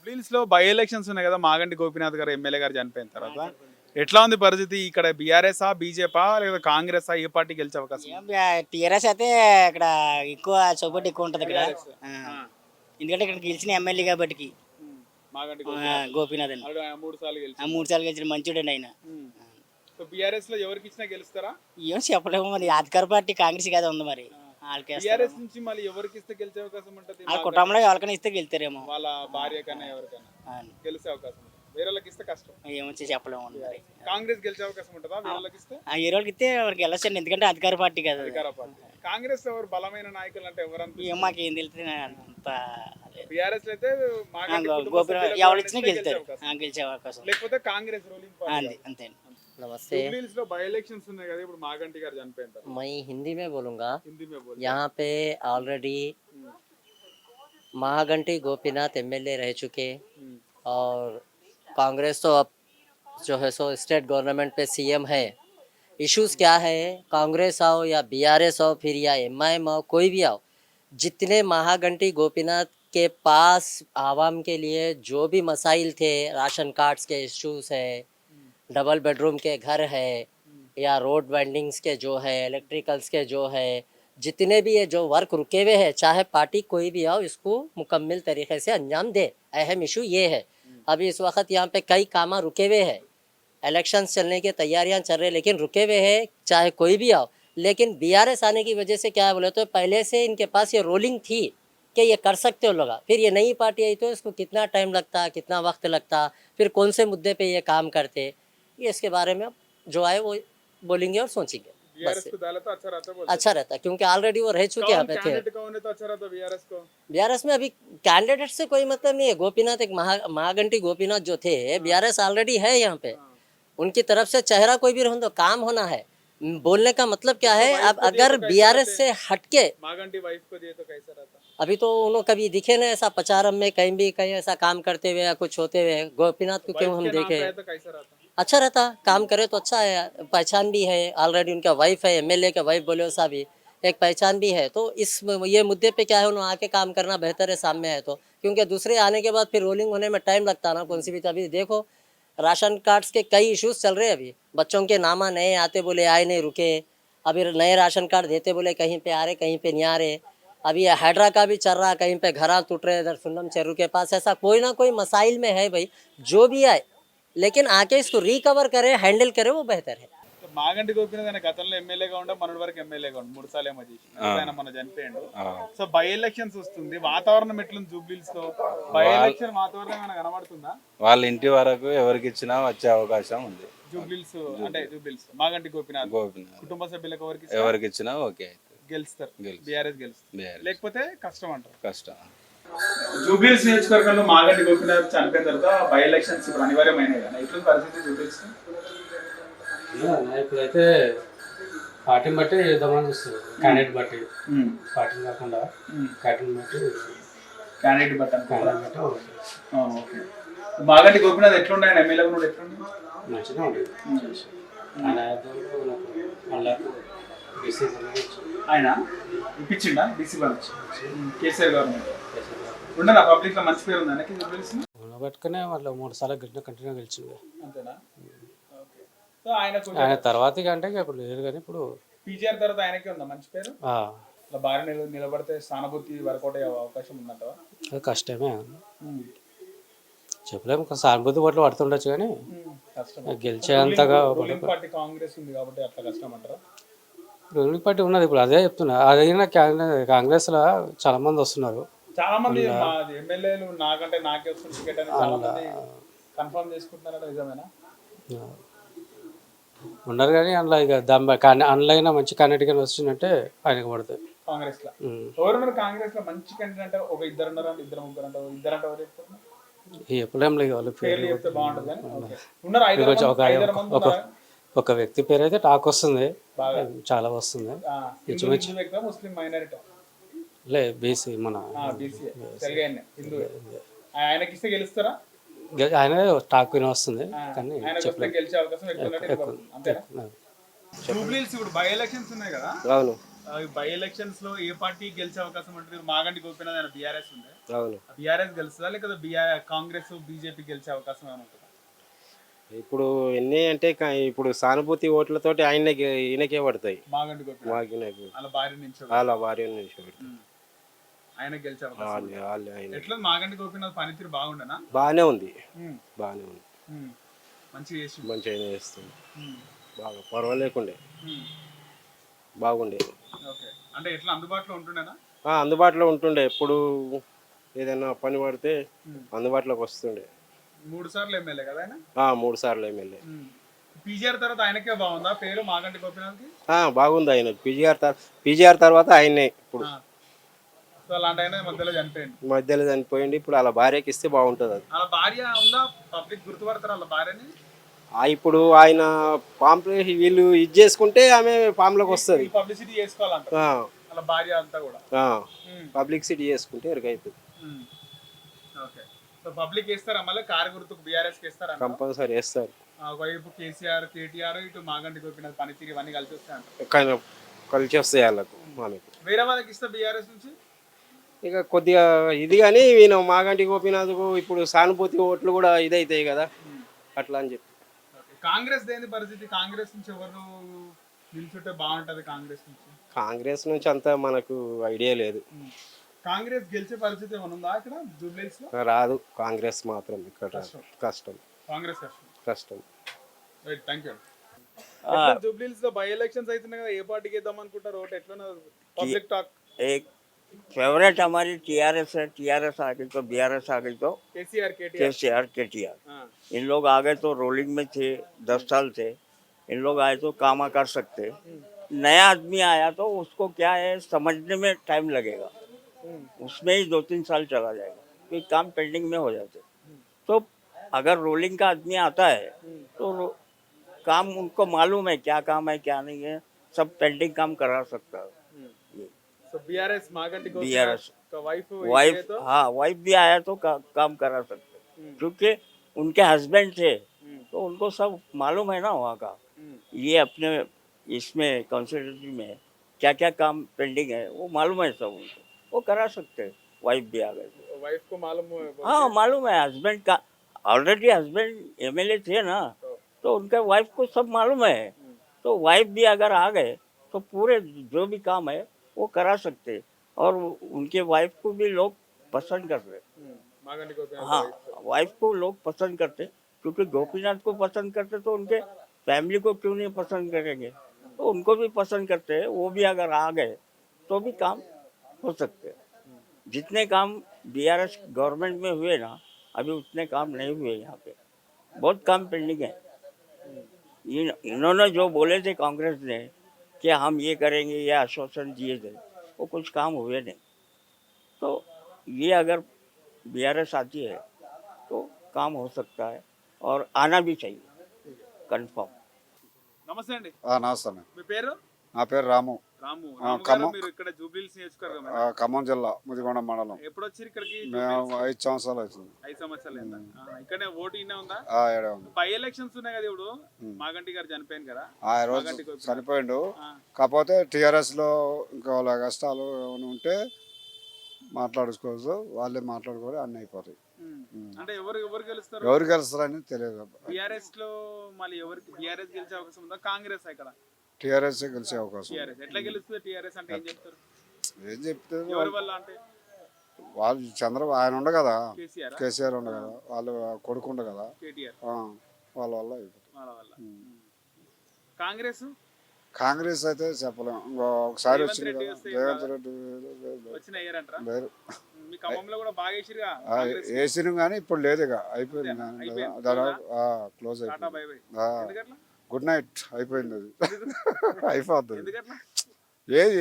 జూబ్లీహిల్స్ లో by elections ఉన్నాయి కదా, మాగంటి గోపీనాథ్ గారు ఎమ్మెల్యే గారు చనిపోయిన తర్వాత ఎట్లా ఉంది పరిస్థితి? ఇక్కడ బీఆర్ఎస్ బీజేపీ లేదా కాంగ్రెస్ ఏ పార్టీ గెలిచే అవకాశం ఉంది? టీఆర్ఎస్ అయితే ఇక్కడ ఎక్కువ సపోర్ట్ ఎక్కువ ఉంటుంది ఇక్కడ. TRS. ఎందుకంటే ఇక్కడ గెలిచిన ఎమ్మెల్యే కాబట్టి మాగంటి గోపీనాథ్ అని 3 సార్లు గెలిచి 3 సార్లు గెలిచిన మంచివాడండి ఆయన. సో బీఆర్ఎస్ లో ఎవరికి ఇచ్చినా గెలుస్తారా? ఏం చెప్పలేము, మరి అధికార పార్టీ కాంగ్రెస్ కదా ఉంది, మరి వాళ్ళకి బీఆర్ఎస్ నుంచి మళ్ళీ ఎవరికి ఇస్తే గెలిచే అవకాశం ఉంటుంది? వాళ్ళ కుటుంబంలో ఎవరికైనా ఇస్తే గెలుతారేమో. వాళ్ళ భార్య కన్నా ఎవరికైనా గెలిచే అవకాశం ఉంటుంది. వేరే వాళ్ళకి ఇస్తే కష్టం. ఏమో చెప్పలేము మరి. కాంగ్రెస్ గెలిచే అవకాశం ఉంటుందా వేరే వాళ్ళకి ఇస్తే? ఏ రోజుకి ఇస్తే వాళ్ళకి వెళ్ళొచ్చండి, ఎందుకంటే అధికార పార్టీ కదా. అధికార పార్టీ. కాంగ్రెస్ ఎవరు బలమైన నాయకులు అంటే ఎవరంతా? ఏం మాకేం తెలుస్తుంది అంత. బీఆర్ఎస్ అయితే గోపీనాథ్ ఎవరు ఇచ్చినా గెలుతారు, గెలిచే అవకాశం. లేకపోతే కాంగ్రెస్ రూలింగ్ పార్టీ. అంతే. नमस्ते। జూబ్లీహిల్స్ లో బై ఎలక్షన్స్ ఉన్నాయి కదా, ఇప్పుడు మాగంటి గారు చనిపోయిన తర్వాత मैं हिंदी में बोलूँगा। హిందీ మే బోల్. यहाँ पे ऑलरेडी महाघंटी गोपीनाथ एमएलए रह चुके और कांग्रेस तो अब जो है सो स्टेट गवर्नमेंट पे सीएम है। इश्यूज क्या है, कांग्रेस आओ या बीआरएस आओ फिर या एमआईएम आओ, कोई भी आओ, जितने महाघंटी गोपीनाथ के पास आवाम के लिए जो भी मसाइल थे, राशन कार्ड्स के इश्यूज है, डबल बेडरूम के घर है, या रोड वाइंडिंग्स के जो है, इलेक्ट्रिकल्स के जो है, जितने भी ये जो वर्क रुके हुए हैं, चाहे पार्टी कोई भी आओ, इसको मुकम्मल तरीके से अंजाम दे। अहम इशू ये है। अभी इस वक्त यहाँ पे कई काम रुके हुए हैं, इलेक्शंस चलने की तैयारियां चल रही, लेकिन रुके हुए हैं, चाहे कोई भी आओ। लेकिन बीआरएस आने की वजह से क्या है बोले तो पहले से इनके पास ये रोलिंग थी कि ये कर सकते हो लोग। फिर ये नई पार्टी आई तो इसको कितना टाइम लगता, कितना वक्त लगता, फिर कौन से मुद्दे पे ये काम करते, ये इसके बारे में जो आए वो बोलेंगे और सोचेंगे। बीआरएस को डाला तो अच्छा रहता, बोलते अच्छा रहता क्योंकि ऑलरेडी वो रह चुके यहाँ पे थे। कैंडिडेट कौन है तो अच्छा रहता बीआरएस को? बीआरएस में अभी कैंडिडेट से कोई मतलब नहीं है। गोपीनाथ एक महाघंटी गोपीनाथ जो थे, बीआरएस ऑलरेडी है यहाँ पे। उनकी तरफ से चेहरा कोई भी रहो तो काम होना है। बोलने का मतलब क्या है, अब अगर बीआरएस से हटके मागंटी वाइफ को दिए तो कैसा रहता? अभी तो उन्होंने कभी दिखे ना ऐसा प्रचारम में कहीं भी कहीं ऐसा काम करते हुए या कुछ होते हुए। गोपीनाथ को क्यों हम देखे? तो कैसा रहता? अच्छा रहता, काम करे तो अच्छा है, पहचान भी है, ऑलरेडी उनका वाइफ है, एमएलए का वाइफ बोले वैसा भी एक पहचान भी है। तो इस ये मुद्दे पे क्या है, उन्होंने आके काम करना बेहतर है सामने है तो, क्योंकि दूसरे आने के बाद फिर रोलिंग होने में टाइम लगता ना कौन सी भी। अभी देखो राशन कार्ड्स के कई इश्यूज चल रहे हैं, अभी बच्चों के नामा नए आते बोले आए नहीं रुके, अभी नए राशन कार्ड देते बोले कहीं पे आ रहे कहीं पे नहीं आ रहे। अभी हाइड्रा का भी चल रहा, कहीं पे घरा टूट रहे, इधर सुन्नम चेरू के पास, ऐसा कोई ना कोई मसाइल में है भाई। जो भी आए लेकिन आके इसको रिकवर करे, हैंडल करे, वो बेहतर है। మాగంటి గోపీనాథ్ అనే గతంలో ఎమ్మెల్యేగా ఉండే మనోడి వరకు ఎమ్మెల్యేగా ఉండి 3 సార్లు ఏమో చేసి ఆయన మన చనిపోయాడు. సో బై ఎలక్షన్స్ వస్తుంది, వాతావరణం ఎట్లుంది జూబ్లీహిల్స్ లో? బై ఎలక్షన్ వాతావరణం ఏమైనా కనబడుతుందా? వాళ్ళ ఇంటి వరకు ఎవరికి ఇచ్చినా వచ్చే అవకాశం ఉంది. జూబ్లీహిల్స్ అంటే జూబ్లీహిల్స్ మాగంటి గోపీనాథ్ కుటుంబ సభ్యులకు ఎవరికి ఇచ్చినా ఓకే గెలుస్తారు, బీఆర్ఎస్ గెలుస్తారు, లేకపోతే కష్టం అంటారు. కష్టం. జూబ్లీహిల్స్ నియోజకవర్గంలో మాగంటి గోపీనాథ్ చనిపోయిన తర్వాత బై ఎలక్షన్స్ ఇప్పుడు అనివార్యమైనవి కదా, ఎట్లుంది పరిస్థితి జూబ్లీహిల్స్? ఇప్పుడైతే పార్టీని బట్టి దమనం చూస్తారు, క్యాండిడేట్ బట్టి, పార్టీని కాకుండా క్యాండిడేట్ బట్టి ఓకే. మాగంటి గోపీనాథ్ ఎట్లుండే, ఆయన ఎమ్మెల్యే కూడా ఎట్లుండే? మంచిగా ఉంటుంది. ఆయన ఇప్పించిండా బీసీ వాళ్ళు? కేసీఆర్ గవర్నమెంట్ ఉండదా పబ్లిక్ లో మంచి పేరు ఉంది ఆయనకి జూబ్లీహిల్స్ పట్టుకునే వాళ్ళు 3 సార్లు కంటిన్యూ గెలిచింది. అంతేనా? సో ఆయన తర్వాత అంటే ఇప్పుడు లేదు, కానీ ఇప్పుడు పీజీఆర్ తర్వాత ఆయనకే ఉందా మంచి పేరు? అలా భార్య నిలబడితే సానుభూతి వర్కౌట్ అయ్యే అవకాశం ఉందంటవా? అది కష్టమే, చెప్పలేము. సానుభూతి పట్ల పడుతుండొచ్చు కానీ గెలిచేంతగా పార్టీ కాంగ్రెస్ ఉంది కాబట్టి అట్లా కష్టం అంటారా? రూలింగ్ పార్టీ ఉన్నది, ఇప్పుడు అదే చెప్తున్నా. అదైనా కాంగ్రెస్ లో చాలా మంది వస్తున్నారు, చాలా మంది ఎమ్మెల్యేలు నాకంటే నాకే వస్తుంది టికెట్ అని చాలా మంది కన్ఫర్మ్ చేసుకుంటున్నారట, నిజమేనా? ఉన్నారు కానీ అందులో ఇక అందులో అయినా మంచి క్యాండిడేట్ కానీ వచ్చిందంటే ఆయనకు పడుతుంది. కాంగ్రెస్ లో ఎవరున్నారు? కాంగ్రెస్ లో మంచి క్యాండిడేట్ అంటే ఒక ఇద్దరు ఉన్నారు, ఇద్దరు ముగ్గురు అంటే ఇద్దరంటే ఎవరు చెప్తున్నారు? చెప్పలేం లేదు, వాళ్ళు చెప్తే బాగుంటుంది. ఒక వ్యక్తి పేరు అయితే టాక్ వస్తుంది, చాలా వస్తుంది. ముస్లిం మైనారిటీ లే బీసీ, మన ఆయనకి ఇస్తే గెలుస్తారా? ఆయన టాక్ విన వస్తుంది కానీ గెలిచే అవకాశం ఎక్కువ. జూబ్లీహిల్స్ ఇప్పుడు బై ఎలక్షన్స్ ఉన్నాయి కదా, అవును. బై ఎలక్షన్స్ లో ఏ పార్టీ గెలిచే అవకాశం ఉంటుంది? మాగంటి గోపీనాథ్ ఆయన బీఆర్ఎస్ ఉండే, అవును. బీఆర్ఎస్ గెలుస్తుందా లేకపోతే కాంగ్రెస్ బీజేపీ గెలిచే అవకాశం ఏమైనా ఉంటుందా? ఇప్పుడు ఎన్ని అంటే ఇప్పుడు సానుభూతి ఓట్లతోటి ఈయనకే పడతాయి. మాగంటి గోపీనాథ్ ఈయనకు వాళ్ళ భార్య నుంచి వాళ్ళ భార్య నుంచి పెడతాయి. ఆయన గెలిచే అవకాశం ఉంది. ఆయన ఎట్లా మాగంటి గోపీనాథ్ పనితీరు బాగుండనా? బాగానే ఉంది, బాగానే ఉంది, మంచిగా చేసి మంచిగా చేస్తుంది, బాగా పర్వాలేకుండే, బాగుండే. ఓకే, అంటే ఎట్లా అందుబాటులో ఉంటుండేనా? అందుబాటులో ఉంటుండే, ఎప్పుడు ఏదైనా పని పడితే అందుబాటులోకి వస్తుండే. 3 సార్లు ఎమ్మెల్యే కదా ఆయన? 3 సార్లు ఎమ్మెల్యే. పీజీఆర్ తర్వాత ఆయనకే బాగుందా పేరు మాగంటి గోపీనాథ్కి? బాగుంది. ఆయన పీజీఆర్ తర్వాత ఆయనే ఇప్పుడు. సో అలాంటి ఆయన మధ్యలో చనిపోయింది. ఇప్పుడు అలా భార్యకి ఇస్తే బాగుంటుంది. అది అలా భార్య ఉందా? పబ్లిక్ గుర్తుపడతారు అలా భార్యని? ఇప్పుడు ఆయన పాంప్లే వీళ్ళు ఇది చేసుకుంటే ఆమె పాంలోకి వస్తుంది. పబ్లిసిటీ చేసుకోవాలంట అలా భార్య అంతా కూడా. పబ్లిసిటీ చేసుకుంటే ఎరుకైతుంది. ఓకే, సో పబ్లిక్ వేస్తారా మళ్ళీ కారు గుర్తుకు బీఆర్ఎస్ వేస్తారా? కంపల్సరీ వేస్తారు. ఒకవైపు కేసీఆర్ కేటీఆర్, ఇటు మాగంటి గోపీనాథ్ పనితీరు ఇవన్నీ కలిసి వస్తాయంట. కలిసి వస్తాయి వాళ్ళకు. మనకు వేరే వాళ్ళకి ఇస్తే బీఆర్ఎస్ నుంచి ఇక కొద్దిగా ఇది కానీ ఈయన మాగంటి గోపీనాథ్కు ఇప్పుడు సానుభూతి ఓట్లు కూడా ఇదవుతాయి కదా, అట్లా అని చెప్పి. కాంగ్రెస్ దేని పరిస్థితి? కాంగ్రెస్ నుంచి ఎవరు నిల్చుంటే బాగుంటది? కాంగ్రెస్ నుంచి అంతా మనకు ఐడియా లేదు. కాంగ్రెస్ గెలిచే పరిస్థితి ఏమైనా ఉందా ఇక్కడ జూబ్లీస్ లో? రాదు కాంగ్రెస్ మాత్రం ఇక్కడ కష్టం. కాంగ్రెస్ కష్టం. Right, thank you. జూబ్లీస్ లో బై ఎలక్షన్స్ అవుతున్నాయి కదా, ఏ పార్టీకి వేద్దాం అనుకుంటారు? ఓటు ఎట్లా పబ్లిక్ టాక్? एक फेवरेट हमारी टीआरएस है। टीआरएस आ गई तो बीआरएस आ गई तो केसीआर केटीआर। इन लोग आ गए तो रोलिंग में थे 10 साल से। इन लोग आए तो काम कर सकते। नया आदमी आया तो उसको क्या है समझने में टाइम लगेगा, उसमें ही 2-3 साल चला जाएगा, क्योंकि काम पेंडिंग में हो जाते। तो अगर रोलिंग का आदमी आता है तो काम उनको मालूम है क्या काम है क्या नहीं है, सब पेंडिंग काम करा सकता है। बीआरएस मागंटी बीआरएस का वाइफ हाँ वाइफ भी आया तो काम करा सकते, क्योंकि उनके हस्बैंड थे तो उनको सब मालूम है ना वहाँ का। ये अपने इसमें कॉन्स्टिट्यूंसी में क्या क्या काम पेंडिंग है वो मालूम है सब उनको, वो करा सकते हैं। वाइफ भी आ गए तो वाइफ को मालूम है? हाँ मालूम है, हस्बैंड का ऑलरेडी हस्बैंड एमएलए थे ना, तो उनके वाइफ को सब मालूम है। तो वाइफ भी अगर आ गए तो पूरे जो भी काम है वो करा सकते, और उनके वाइफ को भी लोग पसंद करते। हाँ वाइफ को लोग पसंद करते, क्योंकि गोपीनाथ को पसंद करते तो उनके फैमिली को क्यों नहीं पसंद करेंगे? तो उनको भी पसंद करते हैं। वो भी अगर आ गए तो भी काम हो सकते। जितने काम बीआरएस गवर्नमेंट में हुए ना, अभी उतने काम नहीं हुए यहाँ पे, बहुत काम पेंडिंग है। इन्होंने जो बोले थे कांग्रेस ने कि हम ये करेंगे, ये आश्वासन दिए थे, वो कुछ काम हुए नहीं। तो ये अगर बीआरएस आती है तो काम हो सकता है, और आना भी चाहिए कंफर्म। నమస్తే అండి. నమస్తే. మీ పేరు? నా పేరు రాము. రాము. మీరు ఇక్కడ జూబ్లీస్ నియోజకవర్గం? ఖమ్మం జిల్లా ముదిగొండ మండలం. ఎప్పుడు వచ్చారు ఇక్కడికి? మేము 5 సంవత్సరాలు అవుతుంది. 5 సంవత్సరాలు అయిందా? ఇక్కడే ఓటు ఇన్నే ఉందా? ఏడే ఉంది. బై ఎలక్షన్స్ ఉన్నాయి కదా ఇప్పుడు, మాగంటి గారు చనిపోయింది కదా? రోజు చనిపోయిండు. కాకపోతే టీఆర్ఎస్ లో ఇంకా వాళ్ళ కష్టాలు ఏమైనా ఉంటే మాట్లాడుకోవచ్చు, వాళ్ళే మాట్లాడుకోవాలి, అన్నీ అయిపోతాయి. అంటే ఎవరు గెలుస్తారు? ఎవరు గెలుస్తారని తెలియదు. బీఆర్ఎస్ లో మళ్ళీ ఎవరికి బీఆర్ఎస్ గెలిచే అవకాశం ఉందా? కాంగ్రెస్ ఇక్కడ? టీఆర్ఎస్ గెలిచే అవకాశం. ఎట్లా గెలుస్తుంది టీఆర్ఎస్ అంటే? ఏం చెప్తారు? ఏం చెప్తారు ఎవరి వల్ల అంటే? వాళ్ళు ఆయన ఉండ కదా, కేసీఆర్ ఉండ కదా, వాళ్ళు కొడుకుండ కదా, వాళ్ళ వల్ల కాంగ్రెస్ అయితే చెప్పలేము. ఒకసారి వచ్చింది కదా రేవంత్ రెడ్డి లేరు, వేసిరు కానీ ఇప్పుడు లేదు, ఇక అయిపోయింది. క్లోజ్ అయిపోయింది. గుడ్ నైట్ అయిపోయింది, అది అయిపోతుంది.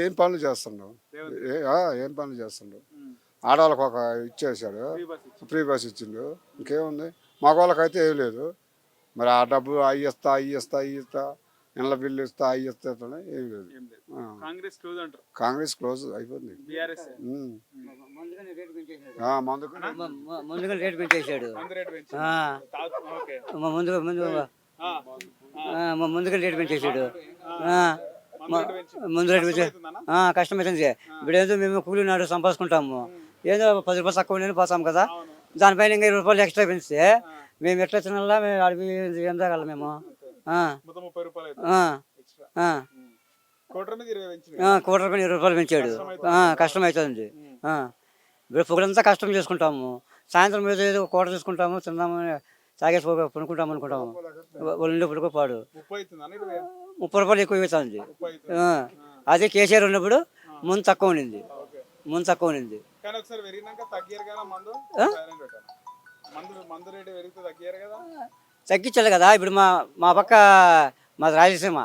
ఏం పనులు చేస్తుండవు, ఏం పనులు చేస్తుండవు. ఆడవాళ్ళకి ఒక ఇచ్చేసాడు, ఫ్రీ బస్ ఇచ్చిండు, ఇంకేముంది. మగవాళ్ళకైతే ఏం లేదు. మరి ఆ డబ్బు అవి ఇస్తా ఇళ్ళ బిల్లు ఇస్తా ఏం లేదు. కాంగ్రెస్ క్లోజ్ అయిపోయింది. ముందుగా రేట్ పెంచేసాడు, ముందుగా రేట్ పెంచేసాడు. రేటు పెంచి ముందు రేటు పెంచి కష్టమవుతుందన్నా? కష్టమవుతుంది. ఇప్పుడు ఏదో మేము కూలి నాడు సంపాదించుకుంటాము, ఏదో 10 రూపాయలు తక్కువ నేను పోతాం కదా, అవును. దానిపైన ఇంకా 20 రూపాయలు ఎక్స్ట్రా పెంచితే మేము ఎట్లా తినాలా, మేము అడిగి ఏం తాగాల మేము. మొత్తం 30 రూపాయలు అవుతుంది ఆ, ఎక్స్ట్రా. ఆ, కోటర్ మీద 20 పెంచింది కోటి రూపాయలు 20 రూపాయలు పెంచాడు. కష్టమవుతుంది. ఇప్పుడు పొగలంతా కష్టం చేసుకుంటాము, సాయంత్రం ఏదో కోట తీసుకుంటాము, తిందాము, తాగేసి పనుకుంటాము అనుకుంటాము, ఒళ్ళు పడుకోపాడు 30 అవుతుందన్న 20 30 రూపాయలు ఎక్కువ అవుతుంది. 30 అవుతుంది. అదే కేసీఆర్ ఉన్నప్పుడు ముందు తక్కువ ఉండింది, ఓకే. ముందు తక్కువ ఉండింది. కానీ ఒకసారి పెరిగినాక తగ్గారు కదా మందు సైలెంట్ పెట్టాను. మందు రేటు పెరిగితే తగ్గారు కదా. తగ్గించాలి కదా. ఇప్పుడు మా పక్క మాది రాయలసీమ,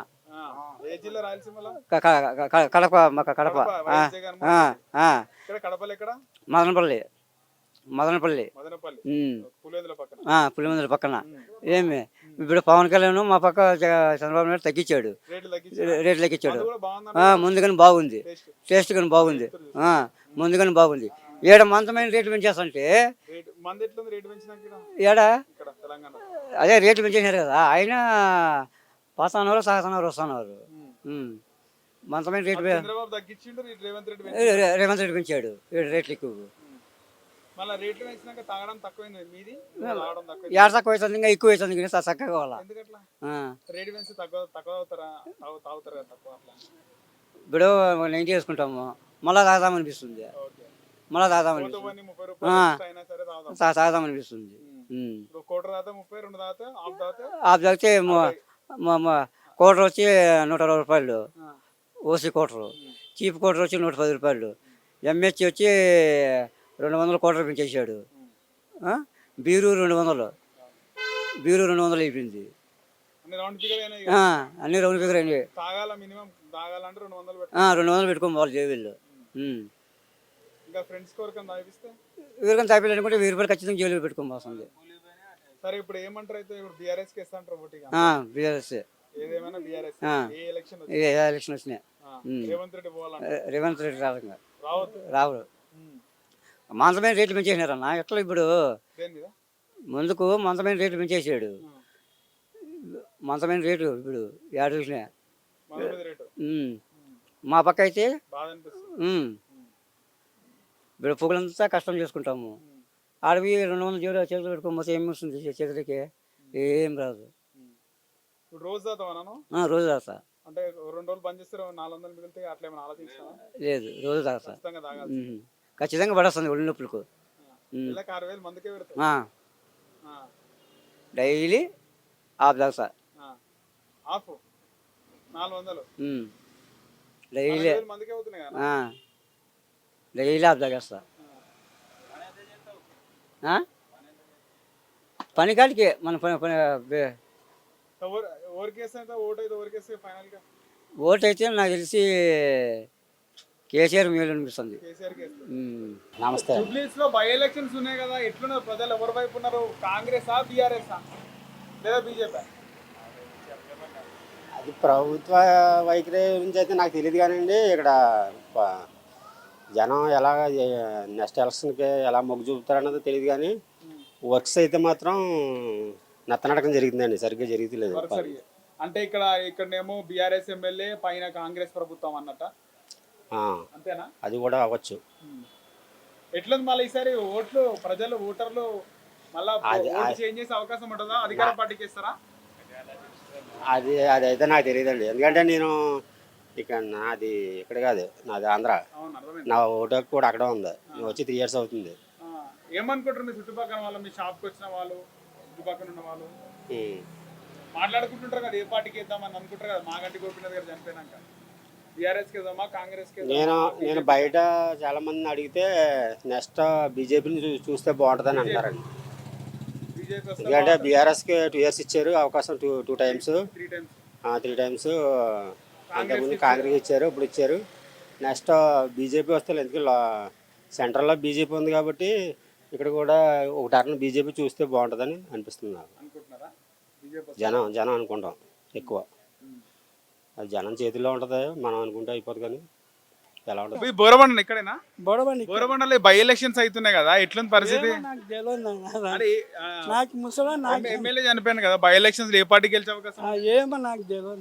ఏ జిల్లా రాయలసీమలో? కడప, కడప. వైఎస్ జగన్మోహన్. ఇక్కడ కడపలు ఎక్కడ? మదనపల్లి, మదనపల్లి ఉమ్. పులివెందుల పక్కన. పులిమందుల పక్కన. ఏమి ఇప్పుడు పవన్ కళ్యాణ్ మా పక్క చంద్రబాబు నాయుడు తగ్గించాడు, రేట్లు తగ్గించారు. రేట్లు తగ్గించాడు. మందు కూడా బాగుందన్న ముందుగానే బాగుంది, టేస్ట్. టేస్ట్ కానీ బాగుంది, ముందుగానే బాగుంది. ఏడ మంతమైన రేట్లు పెంచేస్తుంటే రేటు మందు ఎట్లుంది రేటు పెంచినాక ఇక్కడ? ఏడ ఇక్కడ తెలంగాణ అదే రేట్లు పెంచేసినారు కదా, ఆయన పోతున్నారు, సాగుతున్నారు, వస్తున్నారు. మంతమైన రేట్లు చంద్రబాబు తగ్గించిండు, రేవంత్ రెడ్డి పెంచిండు. రేవంత్ రెడ్డి పెంచాడు రేట్లు ఎక్కువ. మళ్ళీ రేట్లు పెంచినాక తాగడం తక్కువైంది మీది, తాగడం తక్కువ. ఏడ తక్కువ అవుతుంది, ఇంకా ఎక్కువ అవుతుంది, ఇంకా చక్కగా కావాలా. ఎందుకట్లా? ఆ. రేటు పెంచి తక్కువ తాగుతారా? తాగుతారు కదా తక్కువ అట్లా. ఇప్పుడు 90 వేసుకుంటాము, మళ్ళీ తాగుదామనిపిస్తుంది, ఓకే. మళ్ళీ తాగుదామనిపిస్తుంది, పోనీ 30 రూపాయలు extra అయినా సరే తాగుదాం. తాగుదామనిపిస్తుంది. ఇప్పుడు కోటర్ తాగితే 30, 2 తాగితే హాఫ్ తాగితే ఆ తాగితే కోటర్ వచ్చి 120 రూపాయలు, ఓసీ కోటరు, చీప్ కోటర్ వచ్చి 110 రూపాయలు, ఎంహెచ్ వచ్చి 200 కోటర్ పెంచేసాడు. బీరు 200, బీరు 200 అయిపోయింది. అన్ని రౌండ్ ఫిగర్ అయినాయి. అన్ని రౌండ్ ఫిగర్ అయినాయి. తాగాల మినిమం తాగాలంటే 200 పెట్టు. 200 పెట్టుకోము వాళ్ళు జేబుల్లో. ఇంకా ఫ్రెండ్స్ కోరికని తాగిస్తే ఎవరికైనా తాపిల్లు అనుకుంటే 1000 రూపాయలు ఖచ్చితంగా జైలు పెట్టుకోని వస్తుంది. సరే ఇప్పుడు ఏమంటారు అయితే? ఇప్పుడు బీఆర్ఎస్ కి ఇస్తాంటారు ఓటిగా? బీఆర్ఎస్ ఏదేమైనా బీఆర్ఎస్. ఏ ఎలక్షన్ ఎలక్షన్ వచ్చినాయి, రేవంత్ రెడ్డి పోవాలంటే రేవంత్ రెడ్డి రాదు, రావద్దు. రావు. మంచమైన రేట్లు పెంచేసినారన్న, ఎట్లా ఇప్పుడు దేని మీద? ముందుకు మంచమైన రేట్లు పెంచేసాడు, మంచమైన రేటు ఇప్పుడు ఏడు చూసినా. మందు మీద రేటు మా పక్క అయితే బాధ అనిపిస్తుంది. ఇప్పుడు పొగలంతా కష్టం చేసుకుంటాము, ఆడవి 200 చేతులు పెట్టుకోకపోతే ఏమి వస్తుంది చేతులకి? ఏం రాదు. ఇప్పుడు రోజు తాగుతావా నన్ను? రోజు తాగుతా. అంటే 2 రోజులు బంద్ చేస్తే 400 మిగిలితే అట్లా ఏమైనా ఆలోచిస్తావా? లేదు, రోజు తాగుతా. ఖచ్చితంగా తాగాలి. ఖచ్చితంగా పడేస్తుంది ఒళ్ళు నొప్పులకు. నెలకు 6000 మందుకే పెడతావు. డైలీ ఆఫ్ తాగుతా, ఆఫ్ 400 డైలీ, 6000 మందికే అవుతున్నాయి కదా. డైలీ ఆఫ్ తాగేస్తా. పని కాడికి మన ఓరికేస్తే ఓటు అయితే ఓరికేస్తే ఫైనల్ గా ఓటు అయితే నాకు తెలిసి కేసీఆర్ మేలు అనిపిస్తుంది. కేసీఆర్ కి వేస్తారు. నమస్తే. జూబ్లీస్ లో బై ఎలక్షన్స్ ఉన్నాయి కదా, ఎట్లున్నారు ప్రజలు? ఎవరి వైపు ఉన్నారు? కాంగ్రెస్ బీఆర్ఎస్ లేదా బీజేపీ? అది ప్రభుత్వ వైఖరి గురించి అయితే నాకు తెలియదు కానివ్వండి, ఇక్కడ జనం ఎలా నెక్స్ట్ ఎలక్షన్కి ఎలా మొగ్గు చూపుతారన్నది తెలియదు, కానీ వర్క్స్ అయితే మాత్రం నత్తనడకం జరిగిందండి, సరిగ్గా జరుగుతలేదు. అంటే ఇక్కడనేమో బీఆర్ఎస్ ఎమ్మెల్యే, పైన కాంగ్రెస్ ప్రభుత్వం అన్నట్ట, అంతేనా? అది కూడా అవ్వచ్చు. ఎట్లుంది మళ్ళీ ఈసారి ఓట్లు? ప్రజలు ఓటర్లు మళ్ళా ఓటు చేంజ్ చేసే అవకాశం ఉంటుందా? అధికార పార్టీకి ఇస్తారా? అది అయితే నాకు తెలియదండి, ఎందుకంటే నేను నాది ఇక్కడ కాదు, నాది ఆంధ్ర. నా ఓటు హక్కు కూడా అక్కడే ఉంది. నేను వచ్చి 3 years అవుతుంది. ఏమనుకుంటారు మీ చుట్టుపక్కల వాళ్ళు, మీ షాప్కి వచ్చిన వాళ్ళు, చుట్టుపక్కల ఉన్న వాళ్ళు మాట్లాడుకుంటుంటారు కదా, ఏ పార్టీకి ఇద్దామని అనుకుంటారు కదా? మాగంటి గోపీనాథ్ గారు చనిపోయినాక బీఆర్ఎస్కి ఇద్దామా కాంగ్రెస్కి? నేను బయట చాలా మందిని అడిగితే నెక్స్ట్ బీజేపీని చూస్తే బాగుంటుందని అంటారండి. ఎందుకంటే బీఆర్ఎస్కి 2 years ఇచ్చారు అవకాశం, 2 times, 3 times. అంతకుముందు కాంగ్రెస్ ఇచ్చారు, ఇప్పుడు ఇచ్చారు. నెక్స్ట్ బీజేపీ వస్తే, ఎందుకు సెంట్రల్లో బీజేపీ ఉంది కాబట్టి ఇక్కడ కూడా ఒక టర్న్ బీజేపీ చూస్తే బాగుంటుందని అనిపిస్తుంది నాకు. జనం అనుకుంటాం ఎక్కువ, అది జనం చేతిలో ఉంటుంది, మనం అనుకుంటే అయిపోతుంది, కానీ ఎలా ఉంటుంది? బోరబండ ఇక్కడేనా? బోరబండలో బై ఎలక్షన్స్ అవుతున్నాయి కదా, ఎట్లుంది పరిస్థితి? ఎమ్మెల్యే చనిపోయాను కదా, బై ఎలక్షన్స్ ఏ పార్టీకి గెలిచే అవకాశం? ఏమో నాకు తెలియదు.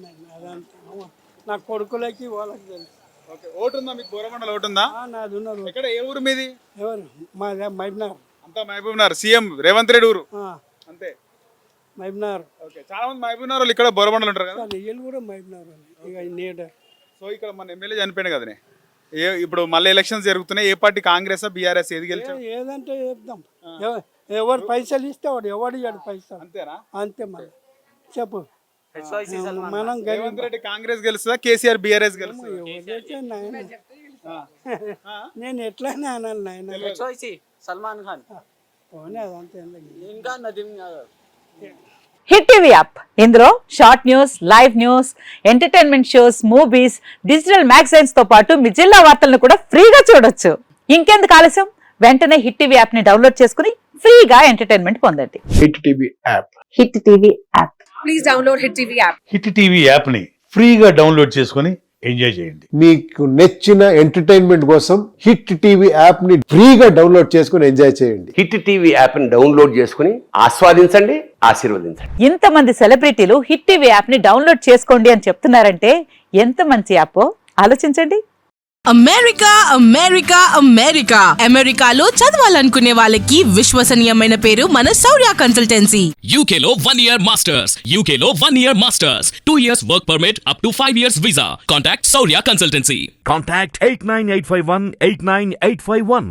నా కొడుకులకి వాళ్ళకి తెలుసు. ఓకే, ఓటు ఉందా మీకు? బోరబండలో ఓటు ఉందా? నాది ఉన్నారు. ఎక్కడ, ఏ ఊరు మీది? ఎవరు మాది మైబ్నార్. అంతా మహబూబ్నగర్. సీఎం రేవంత్ రెడ్డి ఊరు అంతే. మైబ్నార్. ఓకే, చాలా మంది మహబూబ్నగర్ వాళ్ళు ఇక్కడ బోరబండలు ఉంటారు కదా. వీళ్ళు కూడా మైబ్నార్ ఇక నీడ. సో ఇక్కడ మన ఎమ్మెల్యే చనిపోయాడు కదనే, ఇప్పుడు మళ్ళీ ఎలక్షన్స్ జరుగుతున్నాయి. ఏ పార్టీ, కాంగ్రెస్ బీఆర్ఎస్, ఏది గెలిచావు? ఏదంటే చెప్తాం. ఎవరు పైసలు ఇస్తే వాడు ఎవడు ఇయ్యాడు పైసలు. అంతేనా? అంతే మరి చెప్పు. మనం రేవంత్ రెడ్డి కాంగ్రెస్ గెలుస్తుందా, కేసీఆర్ బీఆర్ఎస్ గెలుస్తుందా? నేను ఎట్లానే అనాలి నాయన. సల్మాన్ ఖాన్ పోనీ అదంతా ఇంకా నదీం యాదవ్. హిట్ టీవీ యాప్, ఇందులో short news, live news, entertainment shows, movies, digital magazines తో పాటు మీ జిల్లా వార్తలను కూడా ఫ్రీగా చూడొచ్చు. ఇంకెందుకు ఆలస్యం, వెంటనే హిట్ టీవీ యాప్ ని డౌన్లోడ్ చేసుకుని ఫ్రీగా ఎంటర్టైన్మెంట్ పొందండి. Hit TV app. Hit TV app, please download hit TV app. Hit TV app ని ఫ్రీగా డౌన్లోడ్ చేసుకుని ఎంజాయ్ చేయండి. మీకు నచ్చిన ఎంటర్టైన్మెంట్ కోసం హిట్ టీవీ యాప్ ని ఫ్రీగా డౌన్లోడ్ చేసుకుని ఎంజాయ్ చేయండి. హిట్ టీవీ యాప్ ని డౌన్లోడ్ చేసుకుని ఆస్వాదించండి, ఆశీర్వదించండి. ఇంతమంది సెలబ్రిటీలు హిట్ టీవీ యాప్ ని డౌన్లోడ్ చేసుకోండి అని చెప్తున్నారంటే ఎంత మంచి యాప్ ఆలోచించండి. అమెరికా అమెరికా అమెరికా అమెరికాలో చదవాలనుకునే వాళ్ళకి విశ్వసనీయమైన పేరు మన శౌర్య కన్సల్టెన్సీ. UK లో 1 year masters, UK లో 1 year masters, 2 years work permit up to 5 years visa. Contact Saurya Consultancy. Contact 89851 89851.